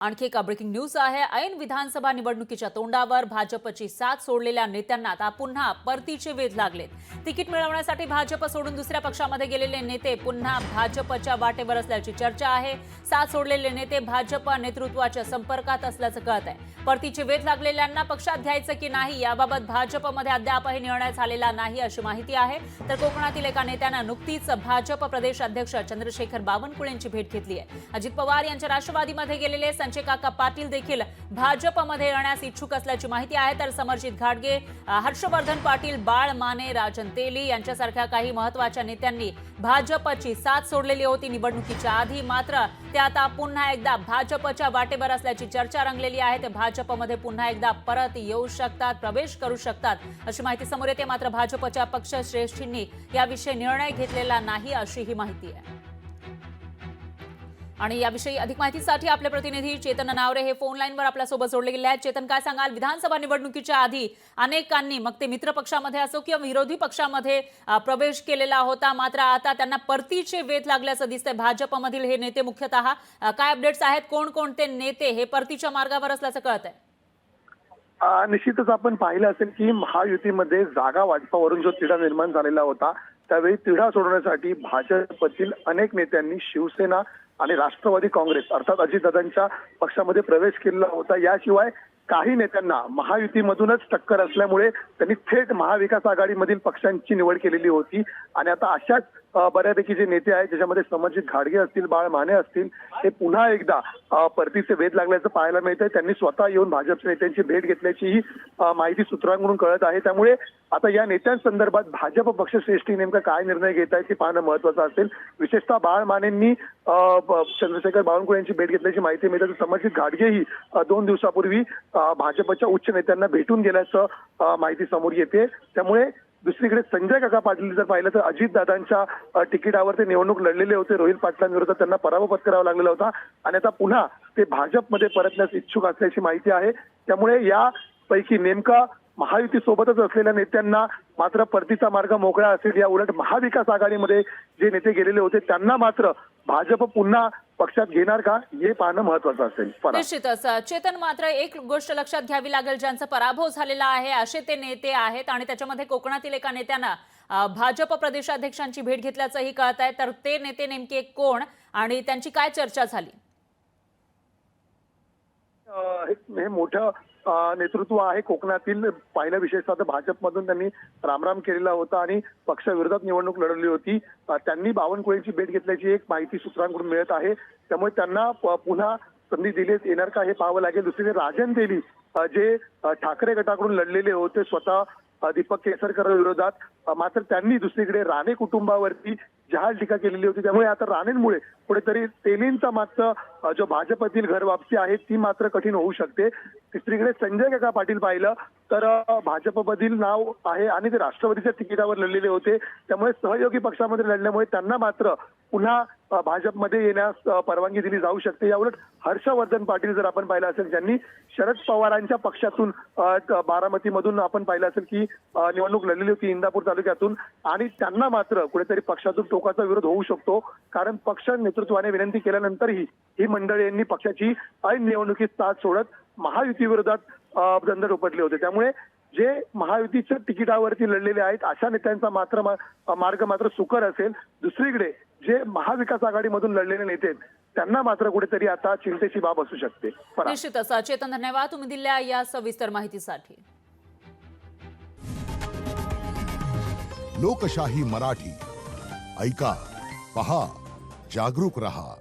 आणखी एक breaking news आहे। ऐन विधानसभा निवडणुकीच्या तोंडावर भाजपची साथ सोडलेल्या नेत्यांना आता पुन्हा परतीचे वेध लागलेत। तिकीट मिळवण्यासाठी भाजप सोडून दुसऱ्या पक्षामध्ये गेलेले नेते पुन्हा भाजपच्या वाटेवर असल्याची चर्चा आहे। साथ सोडलेले नेते भाजप नेतृत्वाच्या संपर्कात असल्याचं कळत आहे। परतीचे वेध लागलेल्यांना पक्षात घ्यायचं की नाही याबाबत भाजपमध्ये अद्यापही निर्णय झालेला नाही अशी माहिती आहे। तर कोकणातील एका नेत्यानं नुकतीच भाजप प्रदेश अध्यक्ष चंद्रशेखर बावनकुळेंची भेट घेतली आहे। अजित पवार यांच्या राष्ट्रवादीमध्ये गेलेले संजय काका पाटील देखील भाजपमध्ये येण्यास इच्छुक असल्याची माहिती आहे। तर समर्जित घाटगे, हर्षवर्धन पाटील, बाळ माने, राजन तेली यांच्यासारख्या काही महत्त्वाच्या नेत्यांनी भाजपची साथ सोडलेली होती निवडणुकीच्या आधी। मात्र ते आता पुन्हा एकदा भाजपच्या वाटेवर असल्याची चर्चा रंगलेली आहे। ते भाजपमध्ये पुन्हा एकदा परत येऊ शकतात, प्रवेश करू शकतात अशी माहिती समोर येते। मात्र भाजपच्या पक्षश्रेष्ठींनी याविषयी निर्णय घेतलेला नाही अशी ही माहिती आहे। आणि याविषयी अधिक माहितीसाठी आपले प्रतिनिधी चेतन नावरे हे फोन लाईनवर आपल्या सोबत जोडले गेले आहेत। चेतन, काय सांगाल? विधानसभा निवडणुकीच्या आधी अनेकांनी मग ते मित्र पक्षामध्ये असो किंवा विरोधी पक्षामध्ये प्रवेश केलेला होता, मात्र आता त्यांना परतीचे वेध लागल्याचं दिसतंय। भाजपमधील हे नेते मुख्यतः काय अपडेट्स आहेत? कोणकोणते नेते हे परतीच्या मार्गावर असल्याचं कळत आहे? निश्चितच आपण पाहिलं असेल की महायुतीमध्ये जागा वाटपावरून जो तिढा निर्माण झालेला होता, त्यावेळी तिढा सोडवण्यासाठी भाजपतील अनेक नेत्यांनी शिवसेना आणि राष्ट्रवादी काँग्रेस अर्थात अजितदादांच्या पक्षामध्ये प्रवेश केलेला होता। याशिवाय काही नेत्यांना महायुतीमधूनच टक्कर असल्यामुळे त्यांनी थेट महाविकास आघाडीमधील पक्षांची निवड केलेली होती। आणि आता अशाच बऱ्यापैकी जे नेते आहेत, ज्याच्यामध्ये समर्जित घाटगे असतील, बाळ माने असतील, हे पुन्हा एकदा परतीचे वेध लागल्याचं पाहायला मिळतंय। त्यांनी स्वतः येऊन भाजपच्या नेत्यांची भेट घेतल्याचीही माहिती सूत्रांकडून कळत आहे। त्यामुळे आता या नेत्यांसंदर्भात भाजप पक्षश्रेष्ठी नेमका काय निर्णय घेत आहे ते पाहणं महत्त्वाचं असेल। विशेषतः बाळ मानेंनी चंद्रशेखर बावनकुळे यांची भेट घेतल्याची माहिती मिळते। समर्जित घाटगेही 2 दिवसापूर्वी भाजपच्या उच्च नेत्यांना भेटून गेल्याचं माहिती समोर येते। त्यामुळे दुसरीकडे संजय काका पाटील जर पाहिलं तर अजितदादांच्या तिकिटावर ते निवडणूक लढलेले होते। रोहित पाटलांविरोधात त्यांना पराभव पत्करावा लागलेला होता आणि आता पुन्हा ते भाजपमध्ये परतण्यास इच्छुक असल्याची माहिती आहे। त्यामुळे यापैकी नेमका महायुती सोबतच असलेल्या नेत्यांना मात्र परतीचा मार्ग मोकळा असेल, या उलट महाविकास आघाडीमध्ये जे नेते गेलेले होते त्यांना मात्र भाजप पुन्हा पक्षात घेणार का हे पाहणं महत्त्वाचं असेल। निश्चितच चेतन, मात्र एक गोष्ट लक्षात घ्यावी लागेल, ज्यांचा पराभव झालेला आहे असे ते नेते आहेत आणि त्याच्यामध्ये कोकणातील एका नेत्यानं भाजप प्रदेशाध्यक्षांची भेट घेतल्याचंही कळत आहे। तर ते नेते नेमके कोण आणि त्यांची काय चर्चा झाली? हे मोठं नेतृत्व आहे कोकणातील। पहिल्या विशेषतः तर भाजपमधून त्यांनी रामराम केलेला होता आणि पक्षाविरोधात निवडणूक लढवली होती। त्यांनी बावनकुळेंची भेट घेतल्याची एक माहिती सूत्रांकडून मिळत आहे। त्यामुळे त्यांना पुन्हा संधी दिली येणार का हे पाहावं लागेल। दुसरीकडे राजन तेली जे ठाकरे गटाकडून लढलेले होते स्वतः दीपक केसरकर विरोधात, मात्र त्यांनी दुसरीकडे राणे कुटुंबावरती जहाल टीका केलेली होती। त्यामुळे आता राणेंमुळे कुठेतरी तेलींचा मात्र जो भाजपतील घर वापसी आहे ती मात्र कठीण होऊ शकते। तिसरीकडे संजय काका पाटील पाहिलं तर भाजपमधील नाव आहे आणि ते राष्ट्रवादीच्या तिकिटावर लढलेले होते। त्यामुळे सहयोगी पक्षामध्ये लढल्यामुळे त्यांना मात्र पुन्हा भाजपमध्ये येण्यास परवानगी दिली जाऊ शकते। याउलट हर्षवर्धन पाटील जर आपण पाहिलं असेल, ज्यांनी शरद पवारांच्या पक्षातून बारामतीमधून आपण पाहिलं असेल की निवडणूक लढलेली होती इंदापूर तालुक्यातून, आणि त्यांना मात्र कुठेतरी पक्षातून टोकाचा विरोध होऊ शकतो। कारण पक्ष नेतृत्वाने विनंती केल्यानंतरही ही मंडळींनी पक्षाची ऐन निवडणुकीत साथ सोडत महायुती विरोधात धंदर उपटले होते। त्यामुळे जे महायुतीच्या तिकिटावरती लढलेले आहेत अशा नेत्यांचा मात्र मार्ग मात्र सुकर असेल। दुसरीकडे जे महाविकास आघाडीमधून लढलेले नेते त्यांना मात्र कुठेतरी आता चिंतेची बाब असू शकते। निश्चितच चेतन, धन्यवाद तुम्ही दिलेल्या या सविस्तर माहितीसाठी। लोकशाही मराठी ऐका, पहा, जागरूक रहा।